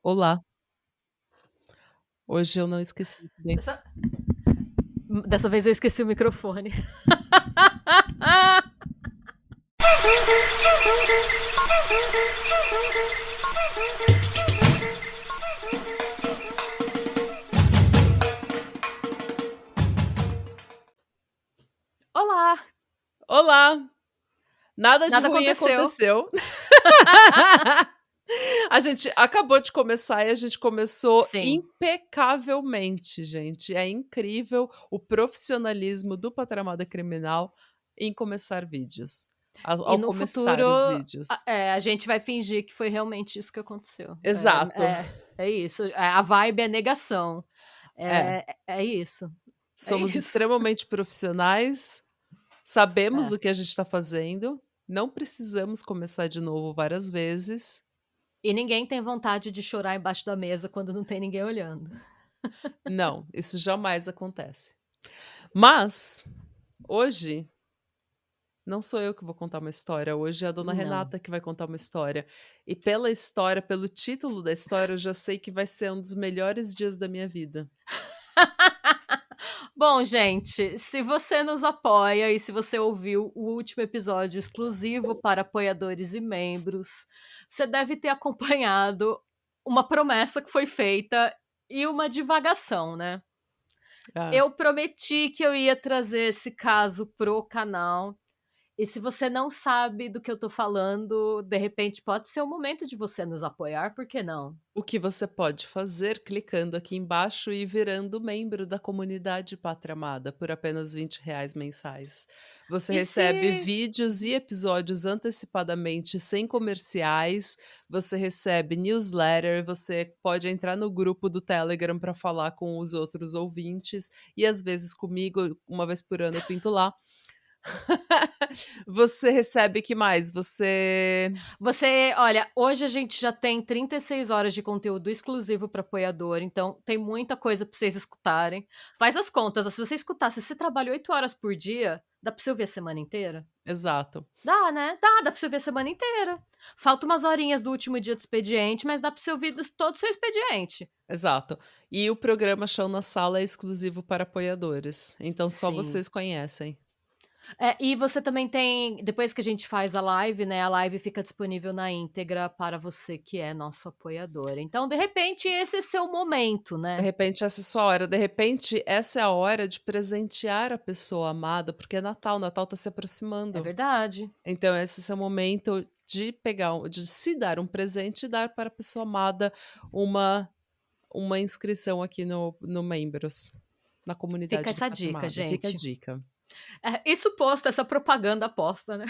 Olá, hoje eu não esqueci muito bem. Dessa, dessa vez eu esqueci o microfone. Olá! Olá, nada de Nada ruim aconteceu. aconteceu. A gente acabou de começar e a gente começou Sim. impecavelmente, gente. É incrível o profissionalismo do Patramada Criminal em começar vídeos, E ao no futuro, começar os vídeos. a gente vai fingir que foi realmente isso que aconteceu. Exato, É isso. A vibe é negação. é. É isso. É Somos isso. extremamente profissionais, sabemos É. o que a gente está fazendo, não precisamos começar de novo várias vezes. E ninguém tem vontade de chorar embaixo da mesa quando não tem ninguém olhando. Não, isso jamais acontece. Mas, hoje, não sou eu que vou contar uma história, hoje é a dona Não. Renata que vai contar uma história. E pela história, pelo título da história, eu já sei que vai ser um dos melhores dias da minha vida. Bom, gente, se você nos apoia e se você ouviu o último episódio exclusivo para apoiadores e membros, você deve ter acompanhado uma promessa que foi feita e uma divagação, né? Ah, Eu prometi que eu ia trazer esse caso pro canal. E se você não sabe do que eu tô falando, de repente pode ser o momento de você nos apoiar, por que não? o que você pode fazer clicando aqui embaixo e virando membro da comunidade Pátria Amada por apenas R$ 20 mensais. Você E recebe se vídeos e episódios antecipadamente sem comerciais, você recebe newsletter, você pode entrar no grupo do Telegram para falar com os outros ouvintes e às vezes comigo, uma vez por ano eu pinto lá. Você recebe que mais? Você olha, hoje a gente já tem 36 horas de conteúdo exclusivo para apoiador, então tem muita coisa para vocês escutarem. Faz as contas, se você escutar, se você trabalha 8 horas por dia, dá para você ouvir a semana inteira? Exato, Dá, né? Dá para você ouvir a semana inteira. Falta umas horinhas do último dia do expediente, mas dá para você ouvir todo o seu expediente. exato. E o programa Chão na Sala é exclusivo para apoiadores, então só Sim. vocês conhecem. E você também tem depois que a gente faz a live, né, a live fica disponível na íntegra para você que é nosso apoiador. Então, de repente, esse é seu momento, De né. repente essa é a sua hora, de repente essa é a hora de presentear a pessoa amada, porque é Natal, Natal tá se É aproximando. verdade. Então esse é o seu momento de pegar de se dar um presente e dar para a pessoa amada uma uma inscrição aqui no Membros, na Fica comunidade do essa Pátria dica, Amada. Fica a gente. dica. Isso posto, essa propaganda posta, né.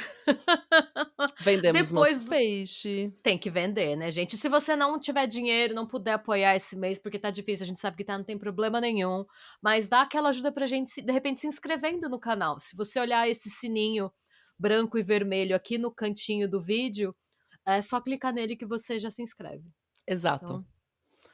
Vendemos Depois nosso do peixe. Tem que vender, né, gente. Se você não tiver dinheiro, não puder apoiar esse mês, porque tá difícil, a gente sabe que tá, não tem problema nenhum, mas dá aquela ajuda pra gente de repente se inscrevendo no canal. Se você olhar esse sininho branco e vermelho aqui no cantinho do vídeo, é só clicar nele que você já se inscreve. Exato. Então,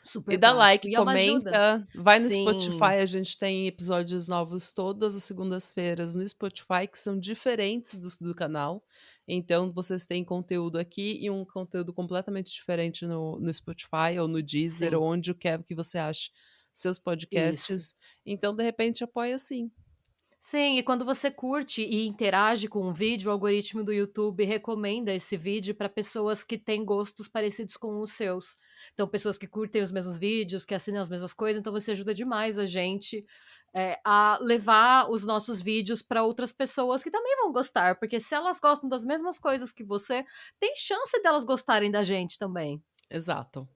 E super dá prático like, e é uma ajuda. comenta, vai no Sim, Spotify, a gente tem episódios novos todas as segundas-feiras no Spotify, que são diferentes do canal. Então, vocês têm conteúdo aqui e um conteúdo completamente diferente no Spotify ou no Deezer, ou sim, onde quer que você ache seus isso. podcasts. Então, de repente, apoia sim. Sim, e quando você curte e interage com um vídeo, o algoritmo do YouTube recomenda esse vídeo para pessoas que têm gostos parecidos com os seus. Então, pessoas que curtem os mesmos vídeos, que assinam as mesmas coisas, então você ajuda demais a gente, a levar os nossos vídeos para outras pessoas que também vão gostar, porque se elas gostam das mesmas coisas que você, tem chance delas gostarem da gente também. Exato.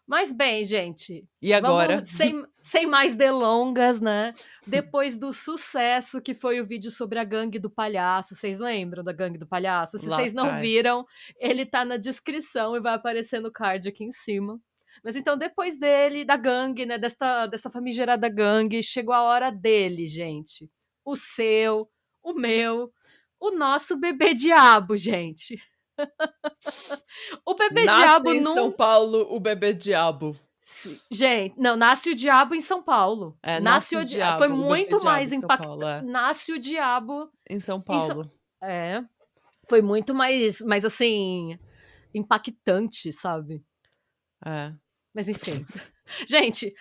Mas bem, gente, E agora? vamos sem mais delongas, né, depois do sucesso que foi o vídeo sobre a gangue do palhaço, vocês lembram da gangue do palhaço? Se Lá vocês não atrás. viram, ele tá na descrição e vai aparecer no card aqui em cima. Mas então depois dele, da gangue, né, dessa famigerada gangue, chegou a hora dele, gente. O seu, o meu, o nosso bebê diabo, gente. O bebê Nasce diabo em São não. Paulo o bebê diabo. Gente, não, nasce o diabo em São Paulo. É, Nasce nasce o o dia Foi diabo, o bebê muito diabo mais em São Paulo, impactante. é. Nasce o diabo Em São em São Paulo. é, foi muito mais assim, impactante, sabe. É. Mas enfim. Gente,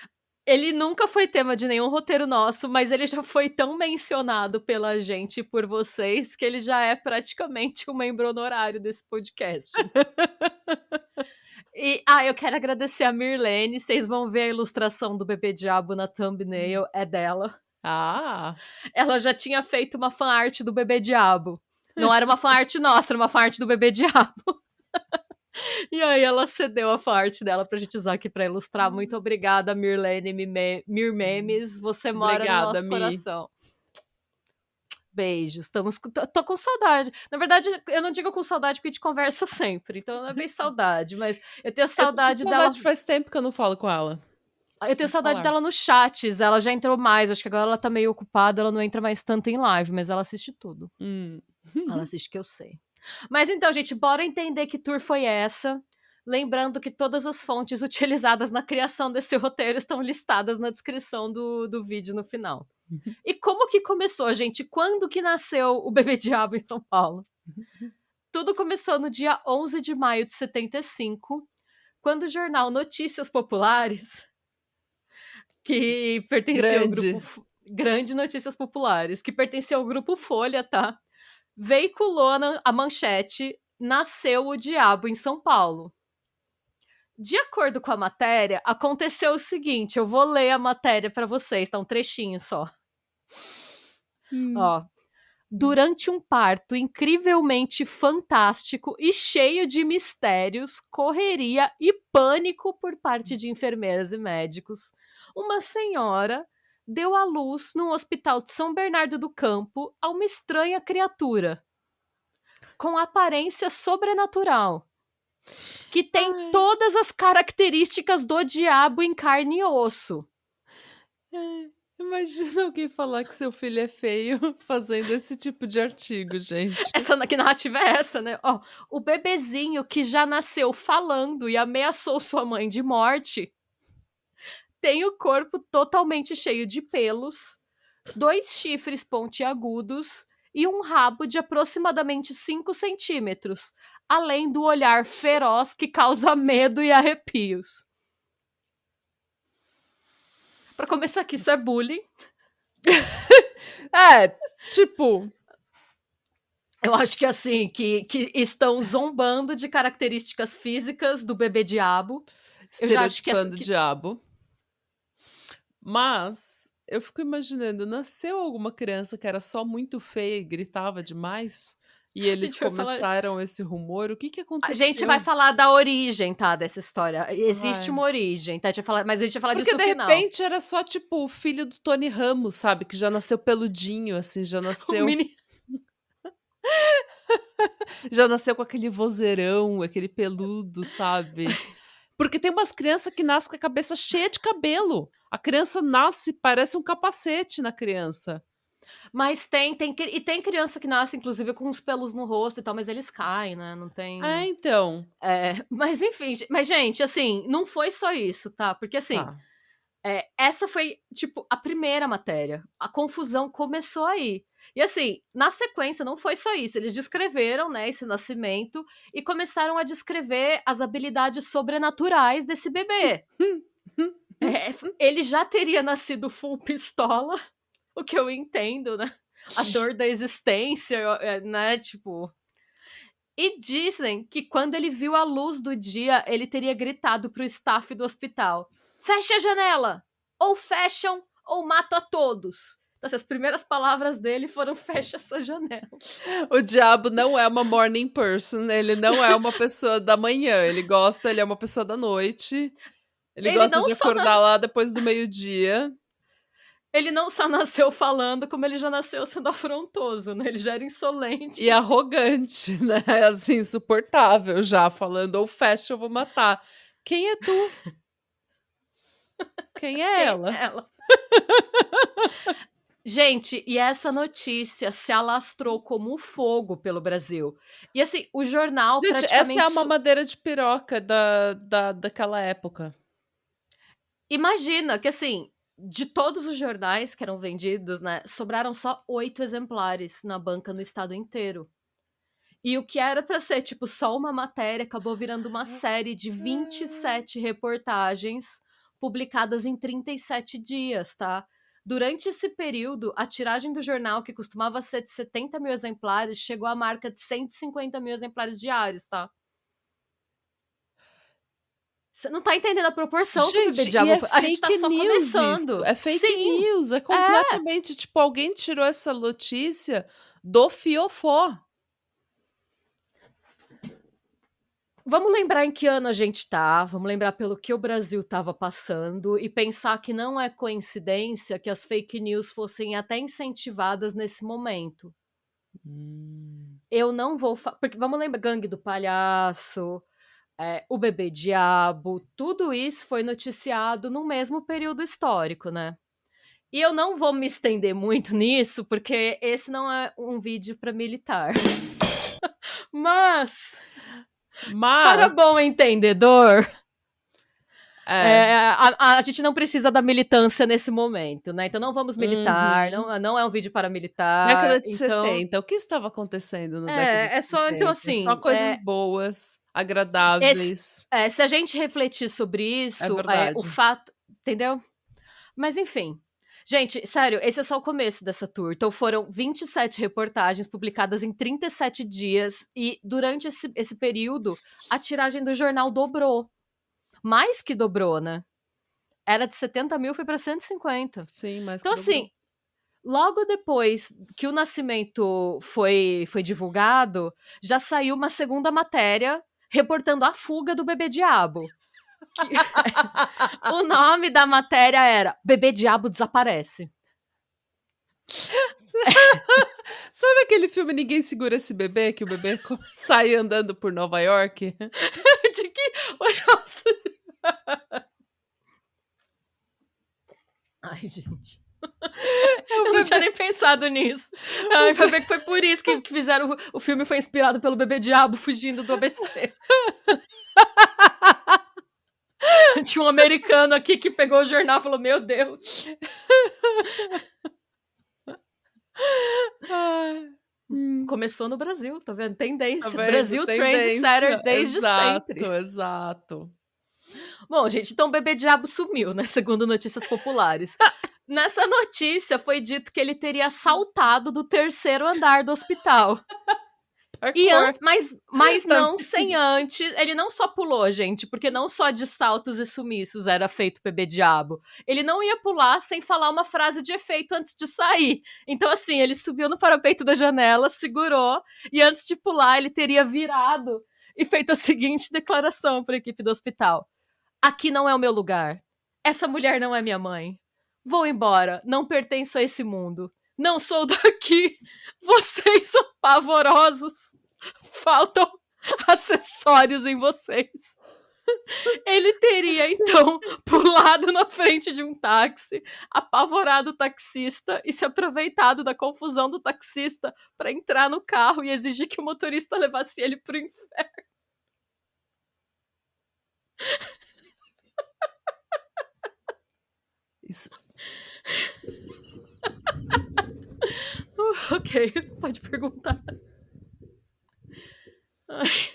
ele nunca foi tema de nenhum roteiro nosso, mas ele já foi tão mencionado pela gente e por vocês que ele já é praticamente um membro honorário desse podcast. E, eu quero agradecer a Mirlene, vocês vão ver a ilustração do bebê diabo na thumbnail, é dela. Ah! Ela já tinha feito uma fanart do bebê diabo. Não era uma fanart nossa, era uma fanart do bebê diabo. E aí ela cedeu a fanart dela pra gente usar aqui pra ilustrar. Muito obrigada, Mirlene Mirmemes, você mora no Obrigada, nosso Mi. coração. Beijos, tô com saudade. Na verdade, eu não digo com saudade porque a gente conversa sempre, então não é bem saudade, mas eu tenho Eu tô com saudade dela. saudade, faz tempo que eu não falo com ela. Eu tenho Preciso saudade falar. dela nos chats, ela já entrou mais, acho que agora ela tá meio ocupada, ela não entra mais tanto em live, mas ela assiste tudo. Hum. Ela assiste que eu sei. Mas então, gente, bora entender que tour foi essa. Lembrando que todas as fontes utilizadas na criação desse roteiro estão listadas na descrição do vídeo no final. E como que começou, gente? Quando que nasceu o Bebê Diabo em São Paulo? Tudo começou no dia 11 de maio de 75, quando o jornal Notícias Populares, que pertencia ao Grande. grupo Grande Notícias Populares, que pertencia ao grupo Folha, tá? Veiculou a manchete "Nasceu o Diabo em São Paulo". De acordo com a matéria, aconteceu o seguinte, eu vou ler a matéria para vocês, tá um trechinho só. Ó, durante um parto incrivelmente fantástico e cheio de mistérios, correria e pânico por parte de enfermeiras e médicos, uma senhora deu à luz no hospital de São Bernardo do Campo a uma estranha criatura com aparência sobrenatural, que tem Ai, todas as características do diabo em carne e osso. ai. Imagina alguém falar que seu filho é feio fazendo esse tipo de artigo, gente. Que narrativa é essa, né? Ó, o bebezinho que já nasceu falando e ameaçou sua mãe de morte tem o corpo totalmente cheio de pelos, 2 chifres pontiagudos e um rabo de aproximadamente 5 centímetros, além do olhar feroz que causa medo e arrepios. Pra começar aqui, isso é bullying. É, tipo, Eu acho que assim, que estão zombando de características físicas do bebê diabo. Eu já acho que, estereotipando o diabo. Mas eu fico imaginando, nasceu alguma criança que era só muito feia e gritava demais? E a eles gente vai falar. começaram esse rumor? O que que A gente vai aconteceu? falar da origem, tá? Dessa história. Existe Ai. uma origem, tá? Mas a gente vai falar disso Porque no de final. repente era só tipo o filho do Tony Ramos, sabe? Que já nasceu peludinho, assim, O mini. já nasceu com aquele vozeirão, aquele peludo, sabe? Porque tem umas crianças que nascem com a cabeça cheia de cabelo. A criança nasce, parece um capacete na criança. Mas e tem criança que nasce, inclusive, com uns pelos no rosto e tal, mas eles caem, né? Não É, tem. então. Mas enfim, mas, gente, assim, não foi só isso, tá? Porque assim. Tá. Essa foi, tipo, a primeira matéria. A confusão começou aí. E assim, na sequência, não foi só isso. Eles descreveram, né, esse nascimento e começaram a descrever as habilidades sobrenaturais desse bebê. Ele já teria nascido full pistola, o que eu entendo, né? A dor da existência, né? Tipo. E dizem que quando ele viu a luz do dia, ele teria gritado pro staff do hospital: "Feche a janela! Ou fecham, ou mato a todos." Então, assim, as primeiras palavras dele foram: "Fecha essa janela." O diabo não é uma morning person, ele não é uma pessoa da manhã, ele é uma pessoa da noite, ele Ele gosta não de só, acordar lá depois do meio-dia. ele não só nasceu falando, como ele já nasceu sendo afrontoso, né? Ele já era insolente. E arrogante, né, assim, insuportável já, falando: "Ou fecha ou vou matar". Quem é tu? Quem é Quem ela? é ela? Gente, e essa notícia se alastrou como fogo pelo Brasil. E assim, o jornal Gente, essa é praticamente a mamadeira de piroca daquela época. imagina que, assim, de todos os jornais que eram vendidos, né, sobraram só 8 exemplares na banca no estado inteiro. E o que era pra ser, tipo, só uma matéria, acabou virando uma série de 27 reportagens publicadas em 37 dias, tá? Durante esse período, a tiragem do jornal, que costumava ser de 70 mil exemplares, chegou à marca de 150 mil exemplares diários, tá? Você não tá entendendo a proporção que o Bebê Gente, e Diabo é foi. A gente tá fake só news isso, começando. é fake Sim, news, é é. completamente tipo, alguém tirou essa notícia do fiofó. Vamos lembrar em que ano a gente tá, vamos lembrar pelo que o Brasil estava passando e pensar que não é coincidência que as fake news fossem até incentivadas nesse momento. Hum. Eu não vou porque vamos lembrar Gangue do Palhaço, o Bebê Diabo, tudo isso foi noticiado no mesmo período histórico, né. E eu não vou me estender muito nisso, porque esse não é um vídeo para militar. Mas, para Mas bom entendedor, é. a gente não precisa da militância nesse momento, né, então não vamos militar, Uhum. não é um vídeo para militar, Década de então 70, o que estava acontecendo na década de é só então 70? Só assim, coisas boas, esse agradáveis. se a gente refletir sobre É isso, o verdade. fato, entendeu? Mas enfim. Gente, sério, esse é só o começo dessa tour. Então foram 27 reportagens publicadas em 37 dias e durante esse período a tiragem do jornal dobrou. Mais que dobrou, né? Era de 70 mil, foi para 150. Sim, mais Então que assim, dobrou. logo depois que o Nascimento foi divulgado, já saiu uma segunda matéria reportando a fuga do Bebê Diabo. Que o nome da matéria era Bebê Diabo desaparece. Sabe aquele filme Ninguém Segura Esse Bebê, que o bebê sai andando por Nova York? De que nossa. Ai, gente. É o Eu não tinha bebê nem pensado nisso. o Ai, vai be ver que foi por isso que fizeram o filme foi inspirado pelo Bebê Diabo fugindo do ABC. Tinha um americano aqui que pegou o jornal e falou: "Meu Deus". Ai. Começou no Brasil, tá vendo? Tá Tendência. vendo? Brasil Trendsetter Tendência. desde sempre. Exato, exato. Bom, gente, então o Bebê Diabo sumiu, né, segundo notícias populares. Nessa notícia foi dito que ele teria saltado do 3º andar do hospital. E Parkour mas não também. sem antes ele não só pulou, gente, porque não só de saltos e sumiços era feito o Bebê Diabo. Ele não ia pular sem falar uma frase de efeito antes de sair. Então, assim, ele subiu no parapeito da janela, segurou, e antes de pular, ele teria virado e feito a seguinte declaração para a equipe do hospital: "Aqui não é o meu lugar. Essa mulher não é minha mãe. Vou embora, não pertenço a esse mundo. Não sou daqui. Vocês são pavorosos. Faltam acessórios em vocês." Ele teria então pulado na frente de um táxi, apavorado o taxista e se aproveitado da confusão do taxista para entrar no carro e exigir que o motorista levasse ele pro inferno. Isso Ok, pode perguntar. Ai.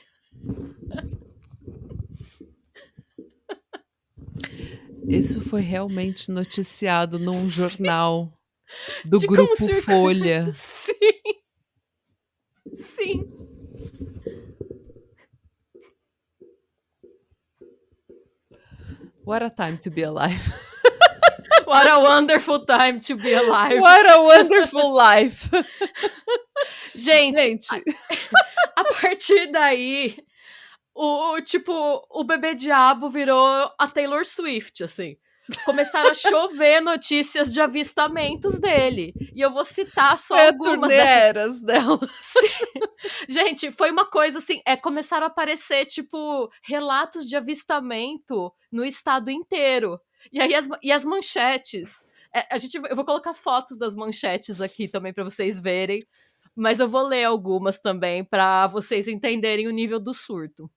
isso foi realmente noticiado num Sim, jornal do de como grupo circo. Folha. Sim, sim. What a time to be alive. What a wonderful time to be alive. What a wonderful life. Gente, Gente, a partir daí, o Bebê Diabo virou a Taylor Swift, assim. Começaram a chover notícias de avistamentos dele. E eu vou citar só foi a algumas turnê dessas. Eras dela. Sim. Gente, foi uma coisa assim, começaram a aparecer, tipo, relatos de avistamento no estado inteiro. E aí as manchetes. Eu vou colocar fotos das manchetes aqui também para vocês verem. Mas eu vou ler algumas também para vocês entenderem o nível do surto.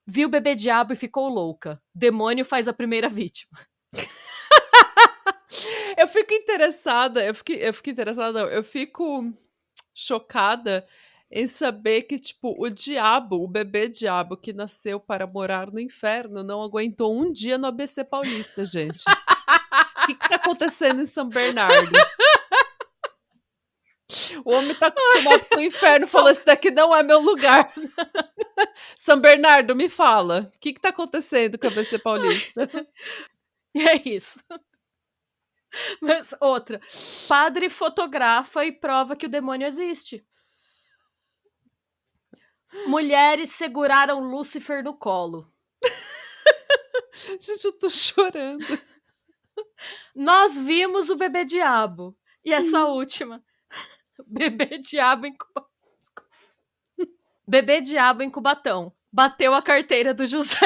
Viu o Bebê Diabo e ficou louca. Demônio faz a primeira vítima. Eu fico interessada, eu fico interessada não, eu fico chocada em saber que, tipo, o diabo, o bebê diabo que nasceu para morar no inferno, não aguentou um dia no ABC Paulista, gente. O que tá acontecendo em São Bernardo? O homem tá acostumado com o inferno, falou: "Esse daqui não é meu lugar". São Bernardo, me fala, o que tá acontecendo com a ABC Paulista? E é isso. Mas outra, padre fotografa e prova que o demônio existe. Mulheres seguraram Lúcifer no colo. Gente, eu tô chorando. Nós vimos o bebê diabo. E essa última, bebê diabo em bebê diabo em Cubatão. Bateu a carteira do José.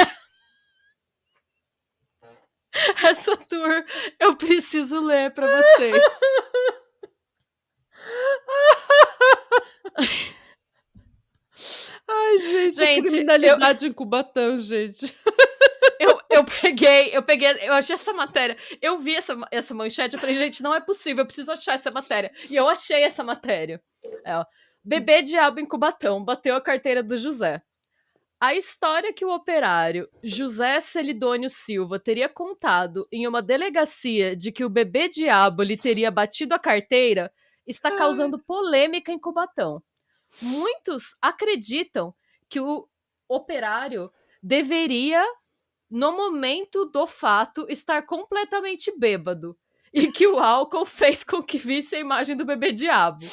Essa tour eu preciso ler pra vocês. Ai, gente, a Gente, criminalidade em Cubatão, gente. eu achei essa matéria. Eu vi essa manchete, eu falei, gente, não é possível, eu preciso achar essa matéria. E eu achei essa matéria. É, ó, bebê diabo em Cubatão, bateu a carteira do José. A história que o operário José Celidônio Silva teria contado em uma delegacia de que o bebê diabo lhe teria batido a carteira está causando polêmica em Cubatão. Muitos acreditam que o operário deveria, no momento do fato, estar completamente bêbado e que o álcool fez com que visse a imagem do bebê diabo.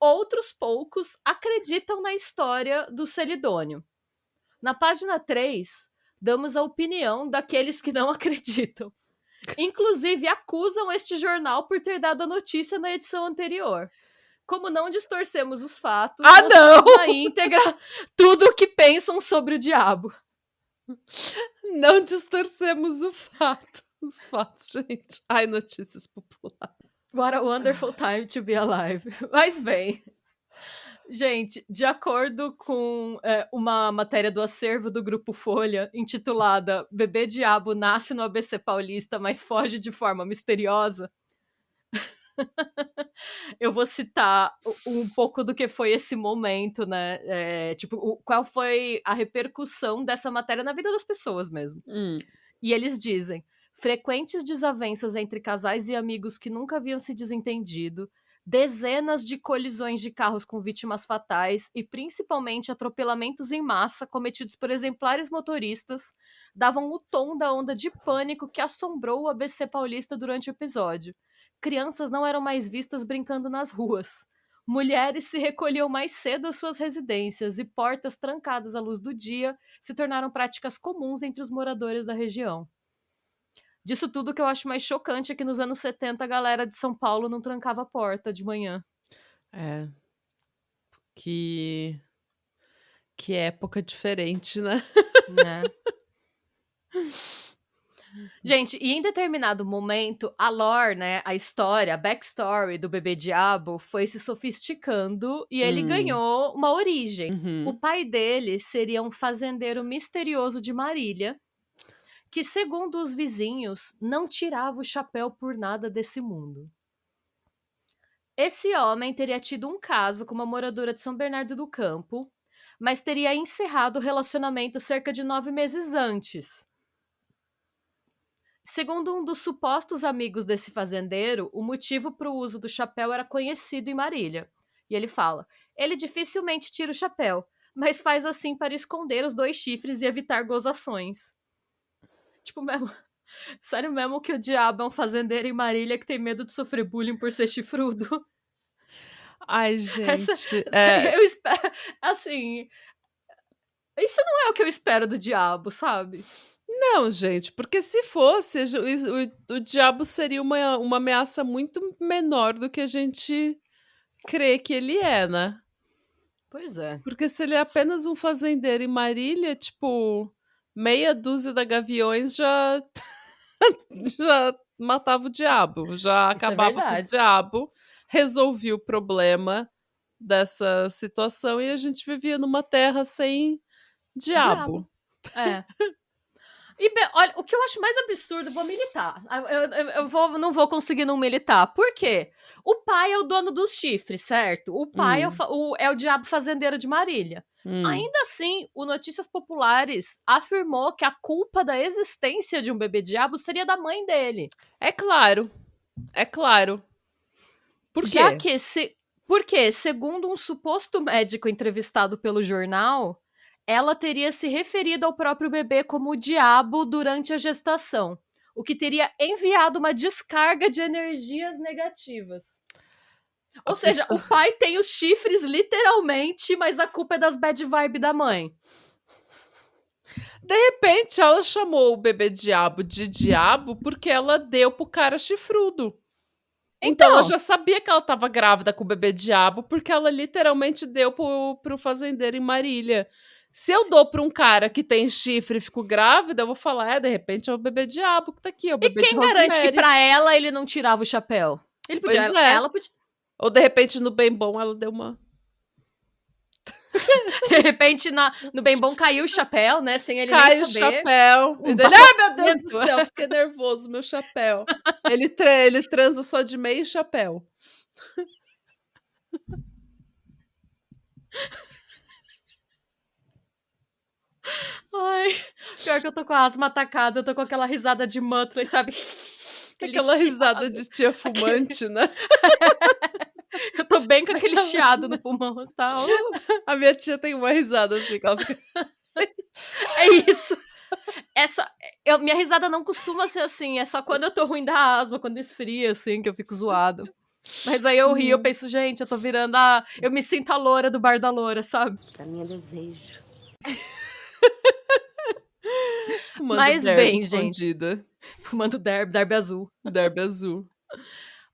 Outros poucos acreditam na história do Celidônio. Na página 3, damos a opinião daqueles que não acreditam. Inclusive, acusam este jornal por ter dado a notícia na edição anterior. Como não distorcemos os fatos, mostramos na íntegra tudo o que pensam sobre o diabo. Não distorcemos os fatos, gente. Ai, notícias populares. What a wonderful time to be alive. Mas bem, gente, de acordo com uma matéria do acervo do Grupo Folha, intitulada Bebê Diabo nasce no ABC Paulista, mas foge de forma misteriosa, eu vou citar um pouco do que foi esse momento, né? Tipo, qual foi a repercussão dessa matéria na vida das pessoas mesmo. E eles dizem: frequentes desavenças entre casais e amigos que nunca haviam se desentendido, dezenas de colisões de carros com vítimas fatais e principalmente atropelamentos em massa cometidos por exemplares motoristas davam o tom da onda de pânico que assombrou o ABC Paulista durante o episódio. Crianças não eram mais vistas brincando nas ruas. Mulheres se recolhiam mais cedo às suas residências e portas trancadas à luz do dia se tornaram práticas comuns entre os moradores da região. Disso tudo, que eu acho mais chocante é que nos anos 70 a galera de São Paulo não trancava a porta de manhã. É. Que época diferente, né? Né? Gente, e em determinado momento, a lore, né, a história, a backstory do bebê diabo foi se sofisticando e ele ganhou uma origem. O pai dele seria um fazendeiro misterioso de Marília, que, segundo os vizinhos, não tirava o chapéu por nada desse mundo. Esse homem teria tido um caso com uma moradora de São Bernardo do Campo, mas teria encerrado o relacionamento cerca de 9 meses antes. Segundo um dos supostos amigos desse fazendeiro, o motivo para o uso do chapéu era conhecido em Marília. E ele fala: ele dificilmente tira o chapéu, mas faz assim para esconder os 2 chifres e evitar gozações. Tipo, mesmo. Sério mesmo que o diabo é um fazendeiro em Marília que tem medo de sofrer bullying por ser chifrudo? Ai, gente. Eu espero. Assim. Isso não é o que eu espero do diabo, sabe? Não, gente, porque se fosse, o diabo seria uma ameaça muito menor do que a gente crê que ele é, né? Pois é. Porque se ele é apenas um fazendeiro em Marília, tipo, meia dúzia de gaviões já matava o diabo, já acabava com o diabo, resolvia o problema dessa situação e a gente vivia numa terra sem diabo. É. Olha, o que eu acho mais absurdo, vou militar. Não vou conseguir não militar. Por quê? O pai é o dono dos chifres, certo? O pai é Hum, é o diabo fazendeiro de Marília. hum. Ainda assim, o Notícias Populares afirmou que a culpa da existência de um bebê diabo seria da mãe dele. É claro, é claro. Por Já quê? que se Porque, segundo um suposto médico entrevistado pelo jornal, ela teria se referido ao próprio bebê como o diabo durante a gestação, o que teria enviado uma descarga de energias negativas. A Ou seja, o pessoa pai tem os chifres literalmente, mas a culpa é das bad vibe da mãe. De repente, ela chamou o bebê diabo de diabo porque ela deu pro cara chifrudo. Então ela Então, já sabia que ela estava grávida com o bebê diabo, porque ela literalmente deu pro fazendeiro em Marília. Se eu dou pra um cara que tem chifre e fico grávida, eu vou falar: "É, de repente é o bebê diabo que tá aqui, é o e bebê de quem garante que Rosemary". pra ela ele não tirava o chapéu? Ele Pois podia é. ela podia Ou de repente no bem bom ela deu uma De repente, no bem bom caiu o chapéu, né, sem ele nem cai o saber, chapéu, e um dele: "Ai meu Deus do balançamento. céu, fiquei nervoso, meu chapéu". Ele transa só de meia e chapéu. Ai, pior que eu tô com a asma atacada, eu tô com aquela risada de Muttley, sabe, aquele Aquela risada chiado, de tia aquele fumante, né. eu tô bem com aquele Aquela chiado no pulmão, você tá: A minha tia tem uma risada assim, que ela fica é isso". Essa minha risada não costuma ser assim, é só quando eu tô ruim da asma, quando esfria, assim, que eu fico zoado. Mas aí eu rio, eu Hum. penso: "Gente, eu tô virando eu me sinto a loura do Bar da Loura", sabe. Pra mim é desejo. Fumando Mas derby bem, gente, escondida. fumando derby azul. Derby azul.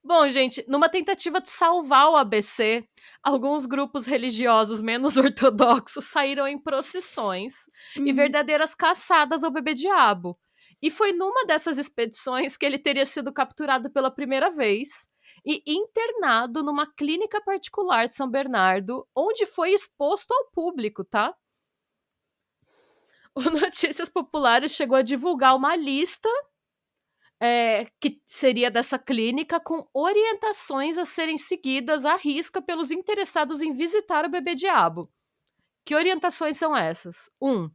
Bom, gente, numa tentativa de salvar o ABC, alguns grupos religiosos menos ortodoxos saíram em procissões e Uhum. verdadeiras caçadas ao bebê-diabo. E foi numa dessas expedições que ele teria sido capturado pela primeira vez e internado numa clínica particular de São Bernardo, onde foi exposto ao público, tá? O Notícias Populares chegou a divulgar uma lista que seria dessa clínica, com orientações a serem seguidas à risca pelos interessados em visitar o bebê diabo. Que orientações são essas? 1.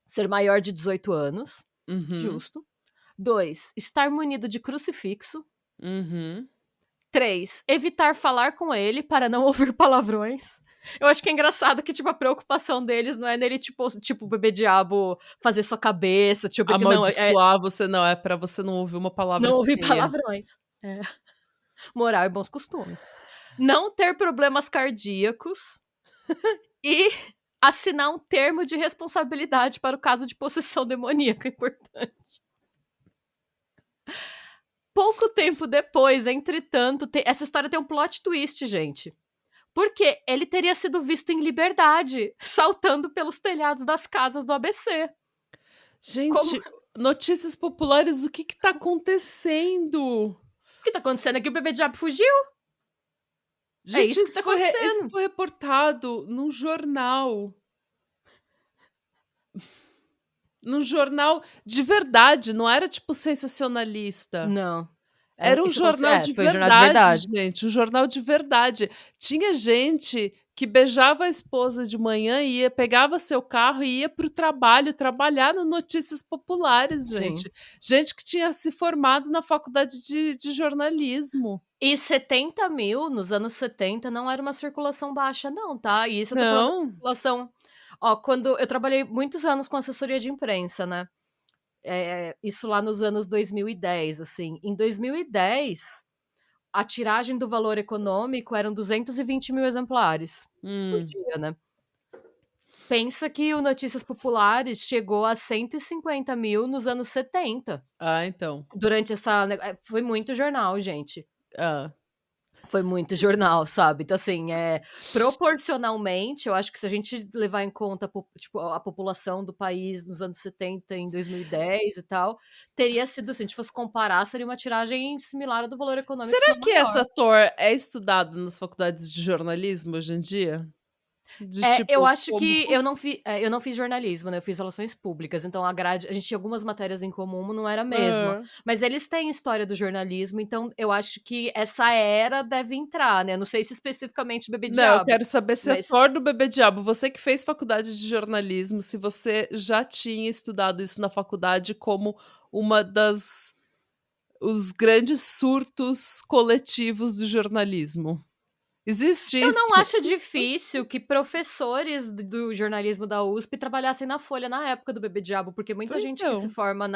Ser maior de 18 anos, Uhum. justo. 2. Estar munido de crucifixo. Uhum. 3. Evitar falar com ele para não ouvir palavrões. Eu acho que é engraçado que, tipo, a preocupação deles não é nele, tipo o bebê diabo fazer sua cabeça, te obrigar. Não, é Amaldiçoar você não, é pra você não ouvir uma palavra não ouvir feia. palavrões. É. Moral e bons costumes. Não ter problemas cardíacos e assinar um termo de responsabilidade para o caso de possessão demoníaca, importante. Pouco tempo depois, entretanto, essa história tem um plot twist, gente. Porque ele teria sido visto em liberdade, saltando pelos telhados das casas do ABC. Como Gente, notícias populares, o que que tá acontecendo? o que tá acontecendo aqui? O bebê diabo fugiu? É Gente, isso que tá isso acontecendo. foi reportado num jornal. Num jornal de verdade, não era tipo sensacionalista. Não. Era um Isso aconteceu. jornal de Foi um jornal de verdade, verdade. gente, um jornal de verdade. Tinha gente que beijava a esposa de manhã e pegava seu carro e ia para o trabalho, trabalhar no Notícias Populares, Sim. gente. Gente que tinha se formado na faculdade de jornalismo. E 70.000 nos anos 70 não era uma circulação baixa não, tá. E isso eu tô falando da Não. circulação, quando eu trabalhei muitos anos com assessoria de imprensa, né, isso lá nos anos 2010, assim. Em 2010, a tiragem do Valor Econômico eram 220.000 exemplares por Hum. dia, né. Pensa que o Notícias Populares chegou a 150.000 nos anos 70, Ah, então. durante foi muito jornal, gente. Hã. Foi muito jornal, sabe. Então, assim, proporcionalmente, eu acho que se a gente levar em conta tipo, a população do país nos anos 70, em 2010 e tal, teria sido, se a gente fosse comparar, seria uma tiragem similar à do Valor Econômico, se Será não que maior. essa ator é estudado nas faculdades de jornalismo hoje em dia? De É, eu tipo, acho como que eu não fiz jornalismo, né, eu fiz relações públicas, então a gente tinha algumas matérias em comum, não era a mesma. hã. Mas eles têm história do jornalismo, então eu acho que essa era deve entrar, né, não sei se especificamente Bebê Não, eu Diabo, quero saber se a mas Thor do Bebê Diabo, você que fez faculdade de jornalismo, se você já tinha estudado isso na faculdade como uma das os grandes surtos coletivos do jornalismo. Existe eu não isso? acho difícil que professores do jornalismo da USP trabalhassem na Folha na época do Bebê Diabo, porque muita gente que se Então. forma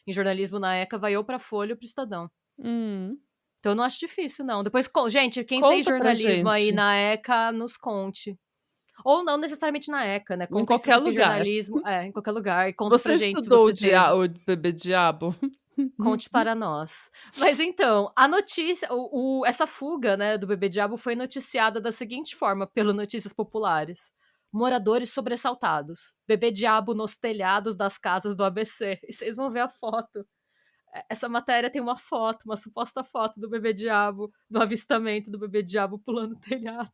em jornalismo na ECA vai ou pra Folha ou para o Estadão. Hum. Então eu não acho difícil não, depois gente, quem fez Conta pra jornalismo aí gente, na ECA nos conte. Ou não necessariamente na ECA, né, em conta aí se qualquer você fez lugar. jornalismo em qualquer lugar e conta Você pra gente se estudou você teve. o Bebê Diabo? Conte para nós. Mas então, a notícia essa fuga, né, do Bebê Diabo foi noticiada da seguinte forma pelo Notícias Populares: "Moradores sobressaltados, Bebê Diabo nos telhados das casas do ABC", e vocês vão ver a foto. Essa matéria tem uma foto, uma suposta foto do Bebê Diabo, do avistamento do Bebê Diabo pulando o telhado,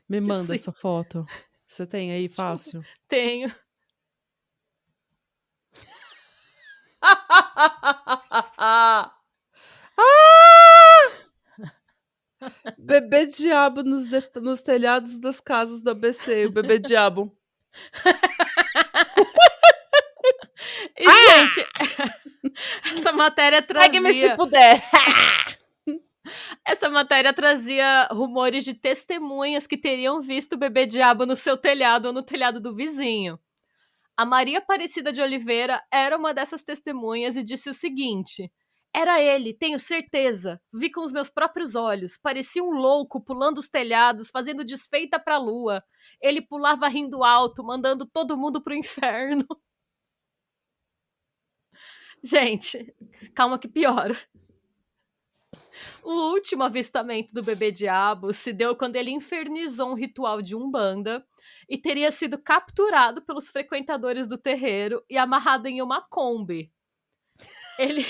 Me que manda assim, essa foto. Você tem aí tipo, fácil? tenho. Ah! Bebê Diabo nos telhados das casas do ABC, o Bebê Diabo. E gente, essa matéria Pegue-me se trazia puder. essa matéria trazia rumores de testemunhas que teriam visto o Bebê Diabo no seu telhado ou no telhado do vizinho. A Maria Aparecida de Oliveira era uma dessas testemunhas e disse o seguinte: "Era ele, tenho certeza. Vi com os meus próprios olhos. Parecia um louco pulando os telhados, fazendo desfeita pra lua. Ele pulava rindo alto, mandando todo mundo pro inferno." Gente, calma que piora. O último avistamento do Bebê Diabo se deu quando ele infernizou um ritual de Umbanda e teria sido capturado pelos frequentadores do terreiro e amarrado em uma Kombi. Ele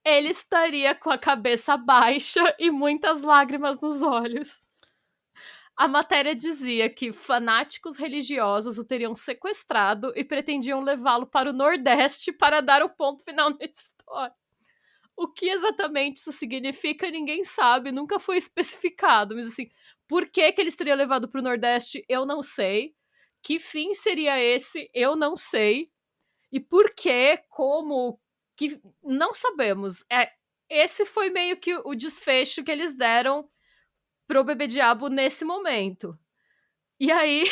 Ele estaria com a cabeça baixa e muitas lágrimas nos olhos. A matéria dizia que fanáticos religiosos o teriam sequestrado e pretendiam levá-lo para o Nordeste para dar o ponto final na história. O que exatamente isso significa, ninguém sabe, nunca foi especificado. Mas assim, por que eles teriam levado para o Nordeste, eu não sei. Que fim seria esse, eu não sei. E por que, como, que não sabemos. Esse foi meio que o desfecho que eles deram pro Bebê Diabo nesse momento. E aí,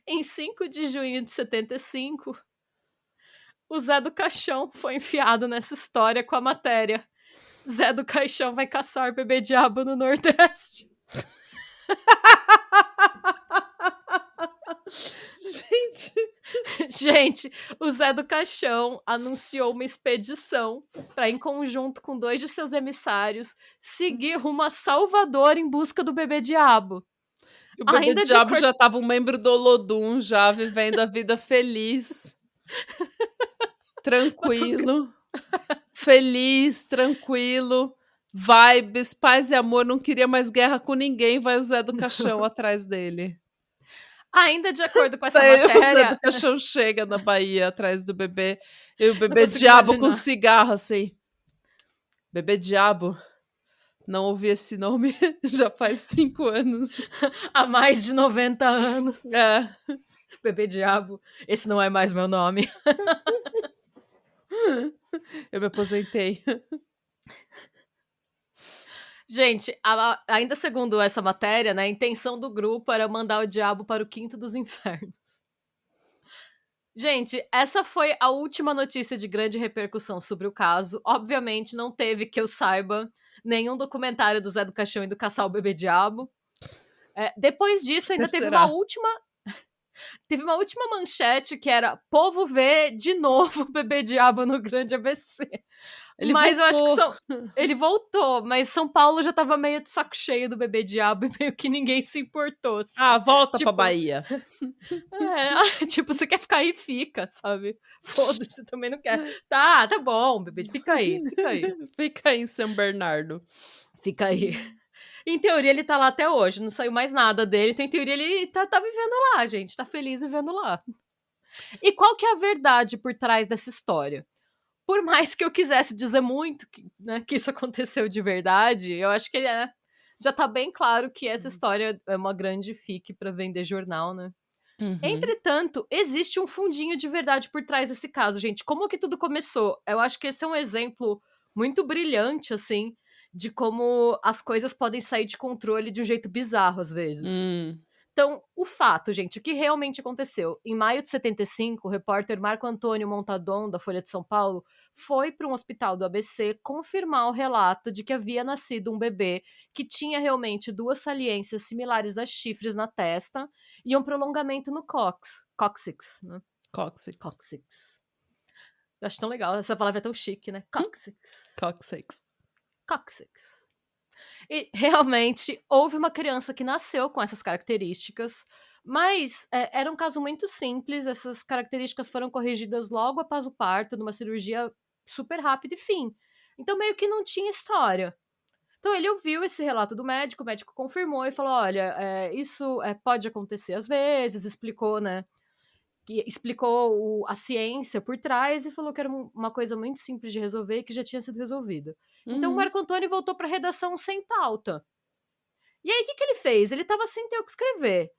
em 5 de junho de 75, o Zé do Caixão foi enfiado nessa história com a matéria: "Zé do Caixão vai caçar Bebê Diabo no Nordeste." Gente, Gente, o Zé do Caixão anunciou uma expedição para, em conjunto com 2 de seus emissários, seguir rumo a Salvador em busca do Bebê Diabo. o Bebê Ainda de Diabo acordo já estava um membro do Olodum, já vivendo a vida feliz, com tudo. tranquilo, feliz, tranquilo, vibes, paz e amor, não queria mais guerra com ninguém, vai o Zé do Caixão atrás dele. Ainda de acordo com essa Daí o Zé do matéria, Caixão chega na Bahia atrás do bebê, e o não Bebê consigo Diabo com imaginar. cigarro, assim. Bebê Diabo, não ouvi esse nome já faz 5 anos. Há mais de 90 anos. É. Bebê Diabo, esse não é mais meu nome. Eu me aposentei. Gente, ainda segundo essa matéria, né, a intenção do grupo era mandar o diabo para o quinto dos infernos. Gente, essa foi a última notícia de grande repercussão sobre o caso. Obviamente, não teve, que eu saiba, nenhum documentário do Zé do Caixão e do Caçar o Bebê Diabo. Depois disso, Que ainda será? teve uma última manchete que era: "Povo vê de novo o Bebê Diabo no Grande ABC." Ele Mas eu acho que voltou. ele voltou, mas São Paulo já estava meio de saco cheio do Bebê Diabo e meio que ninguém se importou, Ah, sabe. volta pra Tipo, Bahia. tipo, você quer ficar aí, fica, sabe. Foda-se, também não quer. Tá, tá bom, bebê, fica aí, fica aí, Fica aí em São Bernardo. fica aí. Em teoria, ele tá lá até hoje, não saiu mais nada dele, então em teoria ele tá vivendo lá, gente, tá feliz vivendo lá. E qual que é a verdade por trás dessa história? Por mais que eu quisesse dizer muito que, né, que isso aconteceu de verdade, eu acho que já tá bem claro que essa história é uma grande fique para vender jornal, né? Uhum. Entretanto, existe um fundinho de verdade por trás desse caso, gente. Como que tudo começou? Eu acho que esse é um exemplo muito brilhante, assim, de como as coisas podem sair de controle de um jeito bizarro às vezes. Hum. Então, o fato, gente, o que realmente aconteceu? Em maio de 75, o repórter Marco Antônio Montadon, da Folha de São Paulo, foi para um hospital do ABC confirmar o relato de que havia nascido um bebê que tinha realmente duas saliências similares a chifres na testa e um prolongamento no cóccix, né? Cóccix. Cóccix. Eu acho tão legal, essa palavra é tão chique, né? Cóccix. Cóccix. Cóccix. E realmente houve uma criança que nasceu com essas características, mas era um caso muito simples. Essas características foram corrigidas logo após o parto, numa cirurgia super rápida e fim. Então, meio que não tinha história. Então, ele ouviu esse relato do médico, o médico confirmou e falou: olha, isso pode acontecer às vezes, explicou, né? Que explicou a ciência por trás e falou que era uma coisa muito simples de resolver e que já tinha sido resolvida. Então, o Uhum. Marco Antônio voltou para a redação sem pauta. E aí, o que, que ele fez? Ele tava sem ter o que escrever.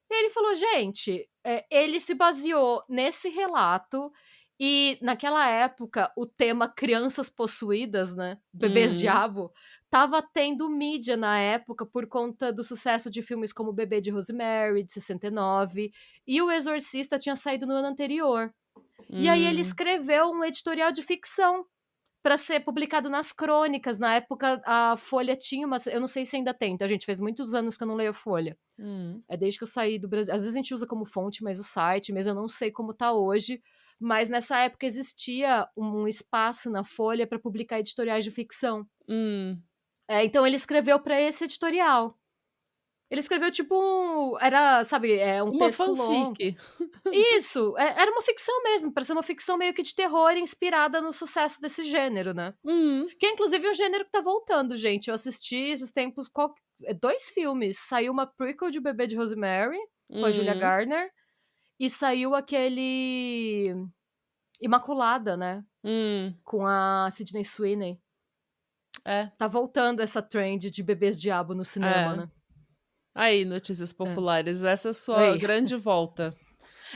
E aí ele falou, gente, ele se baseou nesse relato e naquela época o tema crianças possuídas, né, bebês Uhum. diabo, tava tendo mídia na época por conta do sucesso de filmes como O Bebê de Rosemary, de 69, e O Exorcista tinha saído no ano anterior. E aí ele Hum. escreveu um editorial de ficção para ser publicado nas crônicas. Na época, a Folha tinha uma. Eu não sei se ainda tem, tá, gente? Faz muitos anos que eu não leio a Folha. Hum. É desde que eu saí do Brasil. Às vezes a gente usa como fonte, mas o site mesmo eu não sei como tá hoje. Mas nessa época existia um espaço na Folha para publicar editoriais de ficção. Hum. Então ele escreveu para esse editorial. Ele escreveu tipo era, sabe, um Uma texto longo. fanfic. Isso, era uma ficção mesmo, para ser uma ficção meio que de terror inspirada no sucesso desse gênero, né? Uhum. Que é inclusive um gênero que tá voltando, gente. Eu assisti esses tempos 2 filmes. Saiu uma prequel de Bebê de Rosemary, com a Julia Uhum. Garner, e saiu aquele Imaculada, né, Hum. com a Sydney Sweeney. É, Tá voltando essa trend de bebês diabo no cinema, é. né. Aí, notícias É. populares, essa é a sua Aí. grande volta.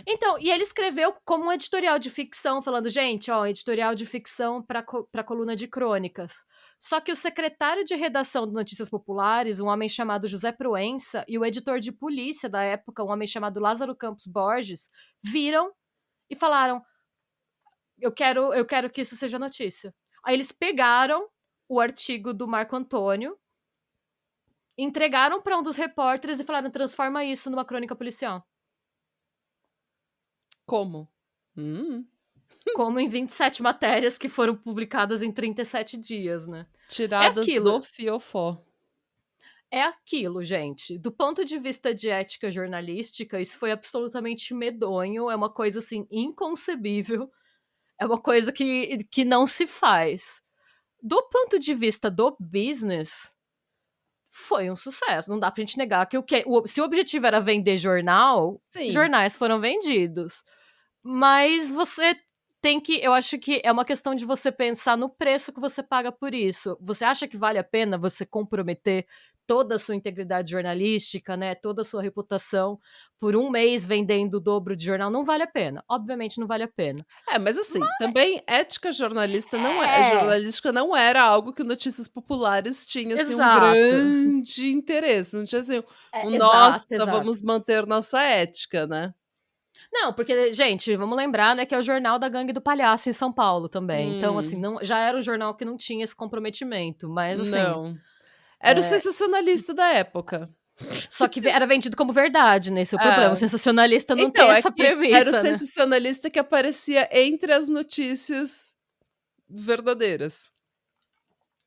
Então, e ele escreveu como um editorial de ficção, falando: "Gente, ó, editorial de ficção pra coluna de crônicas". Só que o secretário de redação do Notícias Populares, um homem chamado José Proença, e o editor de polícia da época, um homem chamado Lázaro Campos Borges, viram e falaram: "Eu quero que isso seja notícia". Aí eles pegaram o artigo do Marco Antônio, entregaram para um dos repórteres e falaram: "Transforma isso numa crônica policial". Como? Hum. Como em 27 matérias que foram publicadas em 37 dias, né. É Tiradas aquilo, do fiofó. é aquilo, gente. Do ponto de vista de ética jornalística, isso foi absolutamente medonho, é uma coisa, assim, inconcebível, é uma coisa que não se faz. Do ponto de vista do business, foi um sucesso, não dá pra gente negar que se o objetivo era vender jornal, Sim. jornais foram vendidos. Mas você tem que eu acho que é uma questão de você pensar no preço que você paga por isso. Você acha que vale a pena você comprometer toda a sua integridade jornalística, né, toda a sua reputação por um mês vendendo o dobro de jornal? Não vale a pena, obviamente não vale a pena. É, mas assim, também ética É, jornalística não era algo que o Notícias Populares tinha, assim, um exato. grande interesse, não tinha assim, Exato, "Nossa, exato. vamos manter nossa ética", né. Não, porque, gente, vamos lembrar, né, que é o jornal da Gangue do Palhaço em São Paulo também. Então, assim, Hum, não já era um jornal que não tinha esse comprometimento, mas assim, não. Era o sensacionalista da época. só que era vendido como verdade, né, esse é o problema, o É. sensacionalista não tem Então, é essa que era o premissa, né. sensacionalista que aparecia entre as notícias verdadeiras.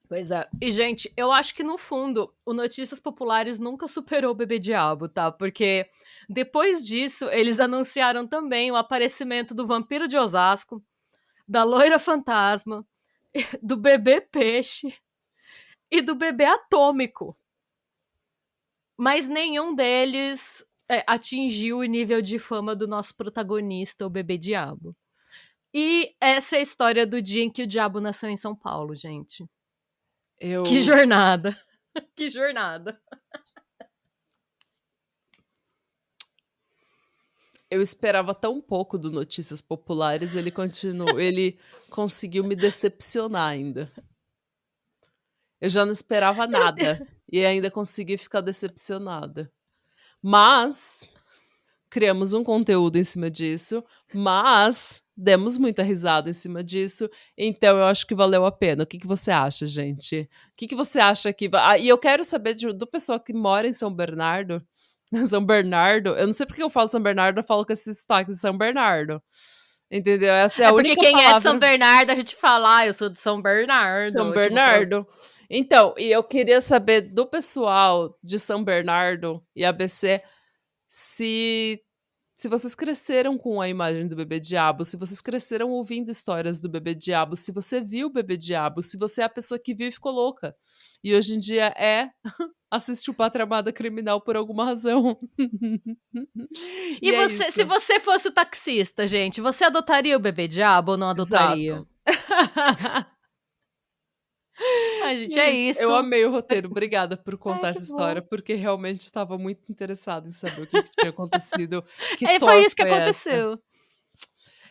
Pois é. E, gente, eu acho que no fundo, o Notícias Populares nunca superou o Bebê Diabo, tá, porque depois disso, eles anunciaram também o aparecimento do Vampiro de Osasco, da Loira Fantasma, do Bebê Peixe e do Bebê Atômico. mas nenhum deles, atingiu o nível de fama do nosso protagonista, o Bebê Diabo. E essa é a história do dia em que o diabo nasceu em São Paulo, gente. Que Eu jornada, que jornada. eu esperava tão pouco do Notícias Populares, ele conseguiu me decepcionar ainda. Eu já não esperava Meu Deus. nada, e ainda consegui ficar decepcionada. Mas criamos um conteúdo em cima disso, mas demos muita risada em cima disso, então eu acho que valeu a pena. O que que você acha, gente? O que que você acha que e eu quero saber do pessoal que mora em São Bernardo. São Bernardo, eu não sei porque eu falo São Bernardo, eu falo com esse sotaque de São Bernardo, entendeu? Essa é a É porque única quem é de São palavra. Bernardo, a gente fala: "Ah, eu sou de São São Bernardo", tipo, para Bernardo. Então, e eu queria saber do pessoal de São Bernardo e ABC se vocês cresceram com a imagem do Bebê Diabo, se vocês cresceram ouvindo histórias do Bebê Diabo, se você viu o Bebê Diabo, se você é a pessoa que viu e ficou louca, e hoje em dia assistiu Pátria Amada Criminal por alguma razão. E E é você, se isso. você fosse o taxista, gente, você adotaria o Bebê Diabo ou não adotaria? Exato. Ai, gente, É é isso. Eu isso. amei o roteiro. Obrigada por Ai, contar que essa história, bom. porque realmente estava muito interessada em saber o que que tinha acontecido. Que É, foi tour isso que foi essa? aconteceu.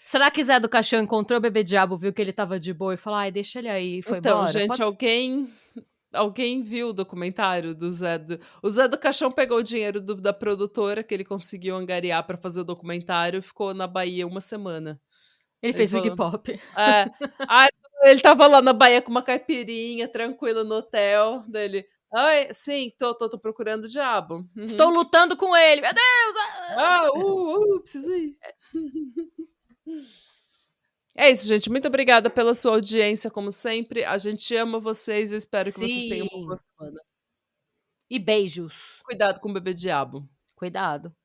Será que Zé do Caixão encontrou o Bebê Diabo, viu que ele estava de boa e falou: "Ai, deixa ele aí", e foi Então, embora? gente, Pode s alguém viu o documentário do o Zé do Caixão pegou o dinheiro da produtora que ele conseguiu angariar para fazer o documentário e ficou na Bahia uma semana. ele Ele fez o Iggy falou Pop. é. Aí ele estava lá na Bahia com uma caipirinha, tranquilo no hotel, daí ele: "Oi, sim, tô procurando o diabo. Uhum. "Estou lutando com ele, meu Deus, ah". Ah, preciso ir". É isso, gente. Muito obrigada pela sua audiência, como sempre. A gente ama vocês e espero que vocês tenham uma boa Sim. semana. E beijos. Cuidado com o bebê diabo. Cuidado.